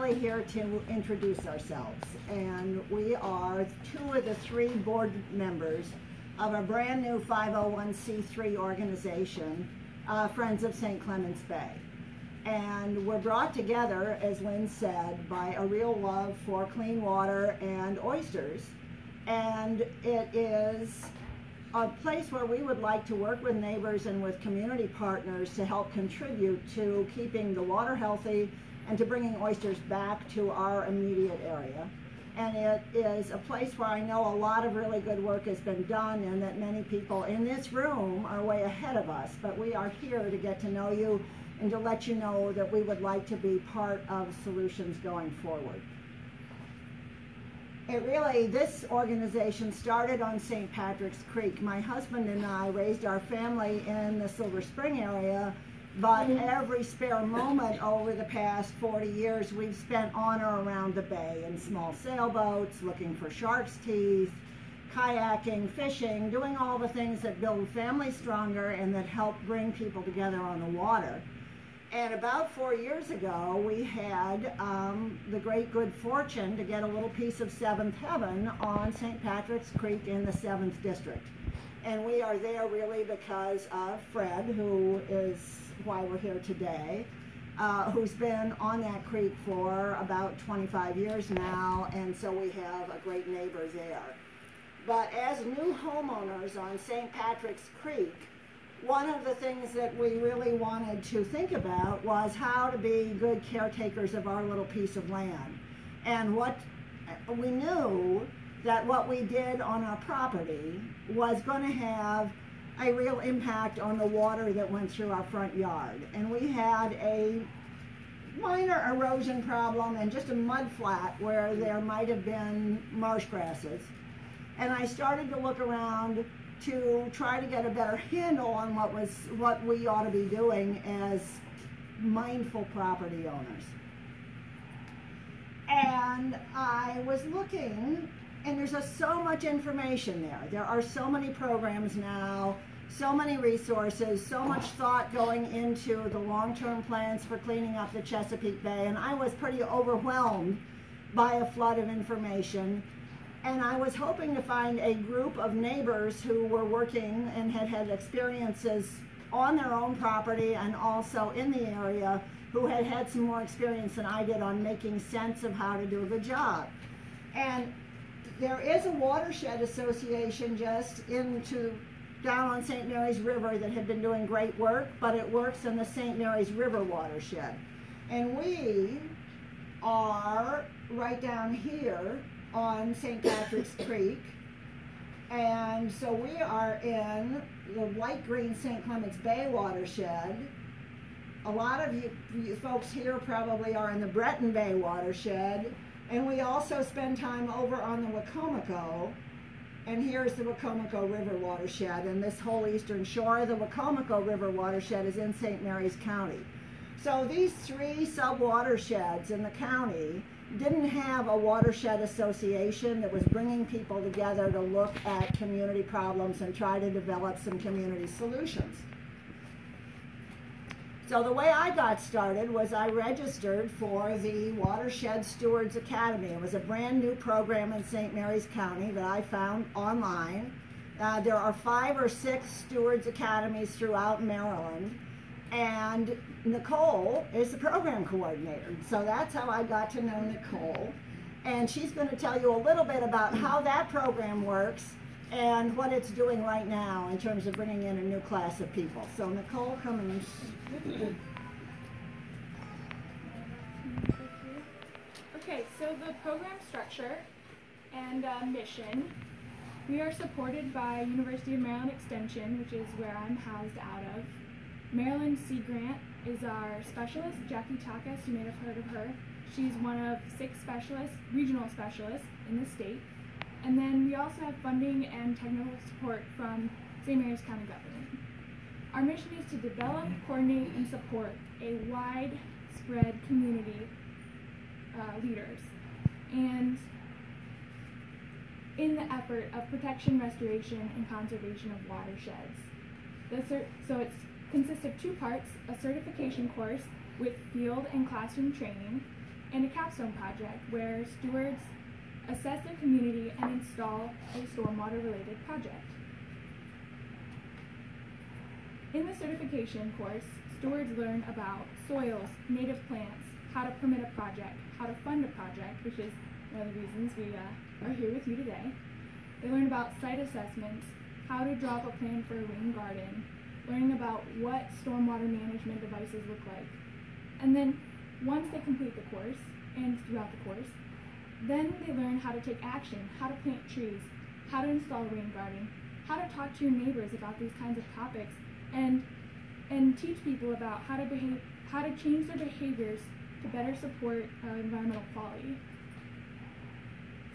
really here to introduce ourselves. And we are two of the three board members of a brand new 501c3 organization, Friends of St. Clements Bay. And we're brought together, as Lynn said, by a real love for clean water and oysters. And it is a place where we would like to work with neighbors and with community partners to help contribute to keeping the water healthy and to bringing oysters back to our immediate area. And it is a place where I know a lot of really good work has been done and that many people in this room are way ahead of us, but we are here to get to know you and to let you know that we would like to be part of solutions going forward. This organization started on St. Patrick's Creek. My husband and I raised our family in the Silver Spring area, but every spare moment over the past 40 years we've spent on or around the bay in small sailboats, looking for shark's teeth, kayaking, fishing, doing all the things that build families stronger and that help bring people together on the water. And about 4 years ago, we had the great good fortune to get a little piece of Seventh Heaven on St. Patrick's Creek in the 7th District. And we are there really because of Fred, who is why we're here today, who's been on that creek for about 25 years now, and so we have a great neighbor there. But as new homeowners on St. Patrick's Creek, one of the things that we really wanted to think about was how to be good caretakers of our little piece of land. And what we knew that what we did on our property was going to have a real impact on the water that went through our front yard. And we had a minor erosion problem and just a mud flat where there might have been marsh grasses. And I started to look around to try to get a better handle on what we ought to be doing as mindful property owners. And I was looking, and there's so much information there. There are so many programs now, so many resources, so much thought going into the long-term plans for cleaning up the Chesapeake Bay, and I was pretty overwhelmed by a flood of information. And I was hoping to find a group of neighbors who were working and had had experiences on their own property and also in the area who had had some more experience than I did on making sense of how to do a good job. And there is a watershed association just down on St. Mary's River that had been doing great work, but it works in the St. Mary's River watershed. And we are right down here on St. Patrick's Creek, and so we are in the light-green St. Clements Bay watershed. A lot of you folks here probably are in the Breton Bay watershed, and we also spend time over on the Wicomico, and here's the Wicomico River watershed, and this whole eastern shore of the Wicomico River watershed is in St. Mary's County. So these three sub-watersheds in the county didn't have a watershed association that was bringing people together to look at community problems and try to develop some community solutions. So the way I got started was I registered for the Watershed Stewards Academy. It was a brand new program in St. Mary's County that I found online. There are 5 or 6 Stewards Academies throughout Maryland. And Nicole is the program coordinator. So that's how I got to know Nicole. And she's going to tell you a little bit about how that program works and what it's doing right now in terms of bringing in a new class of people. So Nicole, come and... Okay, so the program structure and mission, we are supported by University of Maryland Extension, which is where I'm housed out of. Maryland Sea Grant is our specialist, Jackie Takas, you may have heard of her. She's one of 6 regional specialists in the state. And then we also have funding and technical support from St. Mary's County government. Our mission is to develop, coordinate, and support a widespread community leaders, and in the effort of protection, restoration, and conservation of watersheds. So it consists of 2 parts, a certification course with field and classroom training, and a capstone project where stewards assess their community and install a stormwater-related project. In the certification course, stewards learn about soils, native plants, how to permit a project, how to fund a project, which is one of the reasons we are here with you today. They learn about site assessments, how to draw up a plan for a rain garden, learning about what stormwater management devices look like. And then once they complete the course, and throughout the course, then they learn how to take action, how to plant trees, how to install a rain garden, how to talk to your neighbors about these kinds of topics, and teach people about how to change their behaviors to better support environmental quality.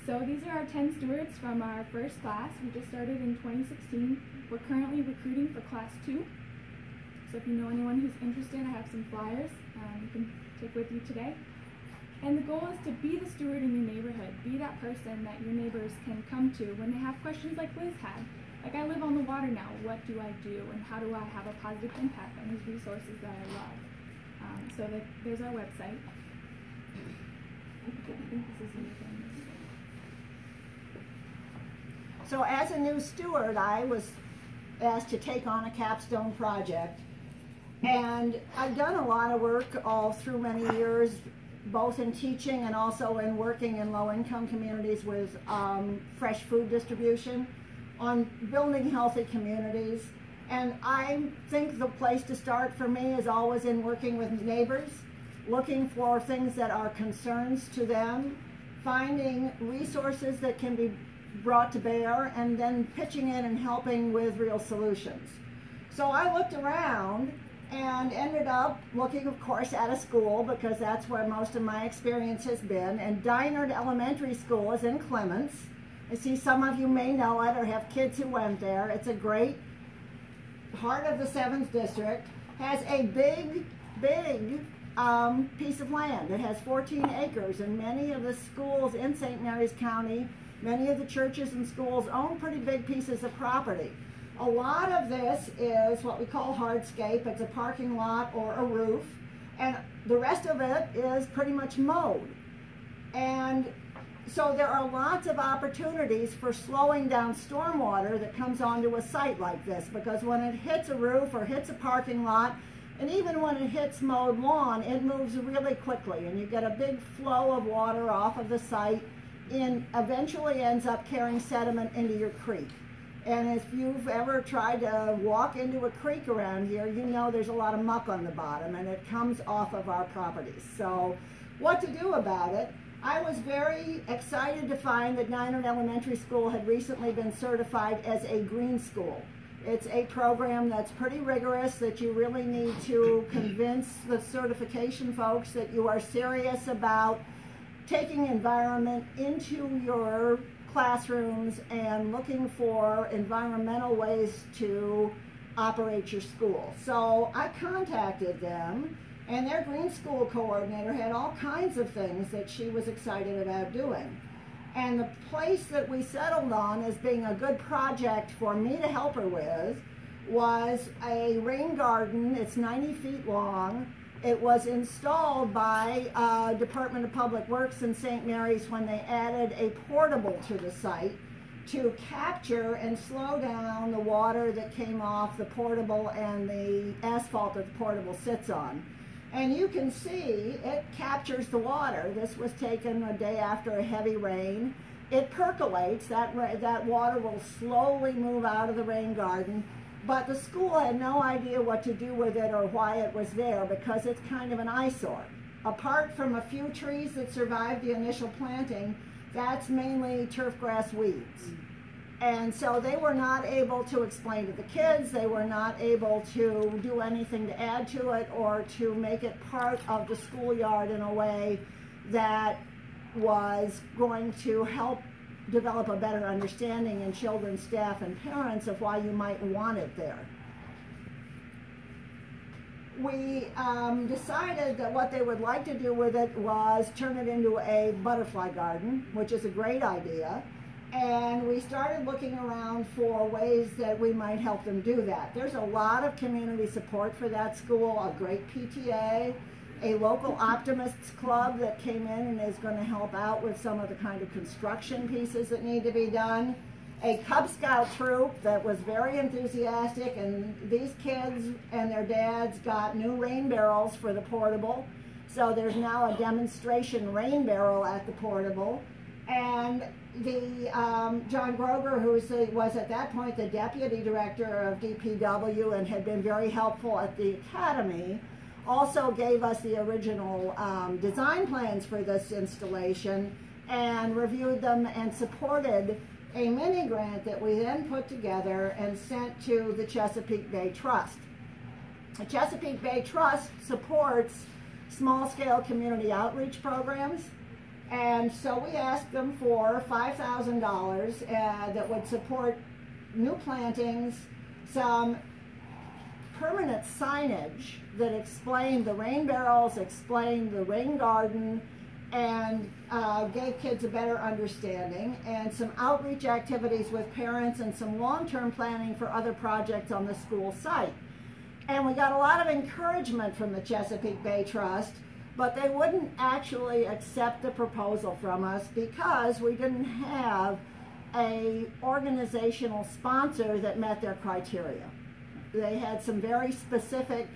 So these are our 10 stewards from our first class. We just started in 2016. We're currently recruiting for class 2. So if you know anyone who's interested, I have some flyers you can take with you today. And the goal is to be the steward in your neighborhood. Be that person that your neighbors can come to when they have questions like Liz had. Like, I live on the water now, what do I do, and how do I have a positive impact on these resources that I love? So there's our website. I think this is anything. So as a new steward, I was asked to take on a capstone project. And I've done a lot of work all through many years, both in teaching and also in working in low-income communities with fresh food distribution, on building healthy communities. And I think the place to start for me is always in working with neighbors, looking for things that are concerns to them, finding resources that can be brought to bear, and then pitching in and helping with real solutions. So I looked around and ended up looking, of course, at a school, because that's where most of my experience has been. And Dinard Elementary School is in Clements. I see some of you may know it or have kids who went there. It's a great heart of the 7th District. Has a big piece of land. It has 14 acres, and many of the schools in St. Mary's County, many of the churches and schools own pretty big pieces of property. A lot of this is what we call hardscape. It's a parking lot or a roof, and the rest of it is pretty much mowed. And so there are lots of opportunities for slowing down stormwater that comes onto a site like this, because when it hits a roof or hits a parking lot, and even when it hits mowed lawn, it moves really quickly, and you get a big flow of water off of the site and eventually ends up carrying sediment into your creek. And if you've ever tried to walk into a creek around here, you know there's a lot of muck on the bottom, and it comes off of our properties. So what to do about it? I was very excited to find that Dinard Elementary School had recently been certified as a green school. It's a program that's pretty rigorous, that you really need to convince the certification folks that you are serious about taking environment into your classrooms and looking for environmental ways to operate your school. So I contacted them, and their green school coordinator had all kinds of things that she was excited about doing. And the place that we settled on as being a good project for me to help her with was a rain garden. It's 90 feet long. It was installed by Department of Public Works in St. Mary's when they added a portable to the site to capture and slow down the water that came off the portable and the asphalt that the portable sits on. And you can see it captures the water. This was taken a day after a heavy rain. It percolates. That water will slowly move out of the rain garden. But the school had no idea what to do with it or why it was there, because it's kind of an eyesore. Apart from a few trees that survived the initial planting, that's mainly turf grass weeds. And so they were not able to explain to the kids, they were not able to do anything to add to it or to make it part of the schoolyard in a way that was going to help develop a better understanding in children, staff, and parents of why you might want it there. We decided that what they would like to do with it was turn it into a butterfly garden, which is a great idea. And we started looking around for ways that we might help them do that. There's a lot of community support for that school, a great PTA, a local optimists club that came in and is going to help out with some of the kind of construction pieces that need to be done. A Cub Scout troop that was very enthusiastic, and these kids and their dads got new rain barrels for the portable. So there's now a demonstration rain barrel at the portable. And the John Groger, who was at that point the deputy director of DPW and had been very helpful at the academy, also gave us the original design plans for this installation and reviewed them and supported a mini grant that we then put together and sent to the Chesapeake Bay Trust. The Chesapeake Bay Trust supports small-scale community outreach programs, and so we asked them for $5,000 that would support new plantings, some permanent signage that explained the rain barrels, explained the rain garden, and gave kids a better understanding, and some outreach activities with parents and some long-term planning for other projects on the school site. And we got a lot of encouragement from the Chesapeake Bay Trust, but they wouldn't actually accept the proposal from us because we didn't have an organizational sponsor that met their criteria. They had some very specific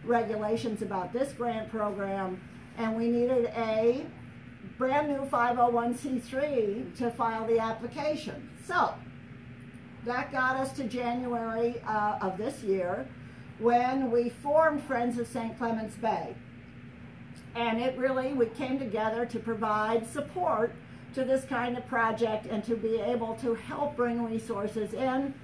regulations about this grant program, and we needed a brand new 501c3 to file the application. So that got us to January of this year, when we formed Friends of St Clements Bay. And we came together to provide support to this kind of project and to be able to help bring resources in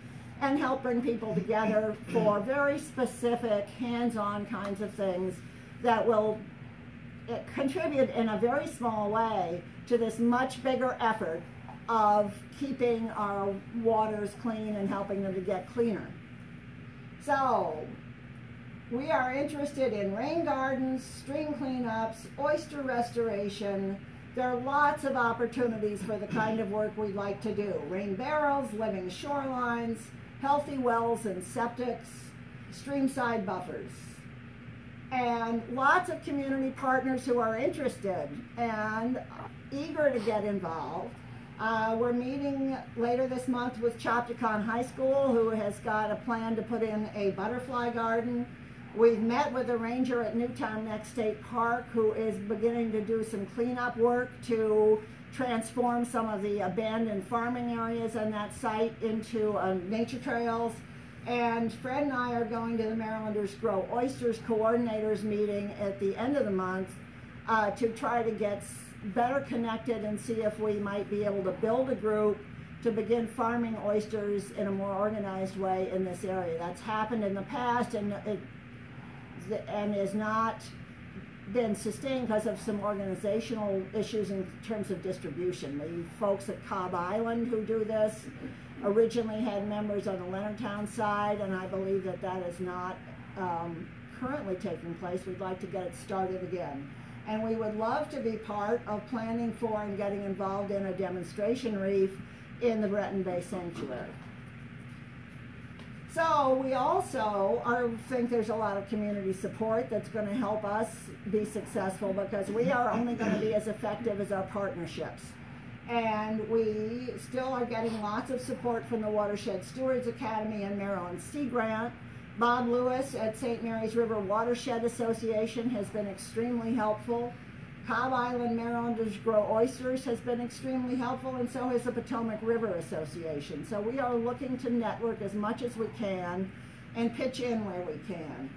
and help bring people together for very specific hands-on kinds of things that will contribute in a very small way to this much bigger effort of keeping our waters clean and helping them to get cleaner. So we are interested in rain gardens, stream cleanups, oyster restoration. There are lots of opportunities for the kind of work we'd like to do. Rain barrels, living shorelines, healthy wells and septics, streamside buffers. And lots of community partners who are interested and eager to get involved. We're meeting later this month with Chopticon High School, who has got a plan to put in a butterfly garden. We've met with a ranger at Newtown Next State Park who is beginning to do some cleanup work to transform some of the abandoned farming areas on that site into nature trails. And Fred and I are going to the Marylanders Grow Oysters coordinators meeting at the end of the month to try to get better connected and see if we might be able to build a group to begin farming oysters in a more organized way in this area. That's happened in the past and has not been sustained because of some organizational issues in terms of distribution. The folks at Cobb Island who do this originally had members on the Leonardtown side, and I believe that that is not currently taking place. We'd like to get it started again. And we would love to be part of planning for and getting involved in a demonstration reef in the Breton Bay Sanctuary. So we also think there's a lot of community support that's going to help us be successful, because we are only going to be as effective as our partnerships. And we still are getting lots of support from the Watershed Stewards Academy and Maryland Sea Grant. Bob Lewis at St. Mary's River Watershed Association has been extremely helpful. Cobb Island Marylanders Grow Oysters has been extremely helpful, and so has the Potomac River Association. So we are looking to network as much as we can and pitch in where we can.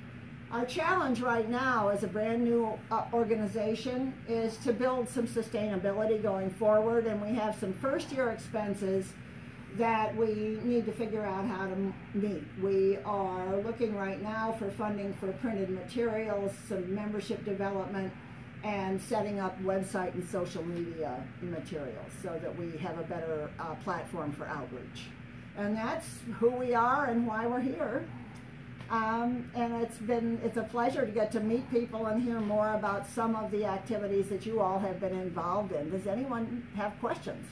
Our challenge right now as a brand new organization is to build some sustainability going forward, and we have some first-year expenses that we need to figure out how to meet. We are looking right now for funding for printed materials, some membership development, and setting up website and social media materials so that we have a better platform for outreach. And that's who we are and why we're here. And it's a pleasure to get to meet people and hear more about some of the activities that you all have been involved in. Does anyone have questions?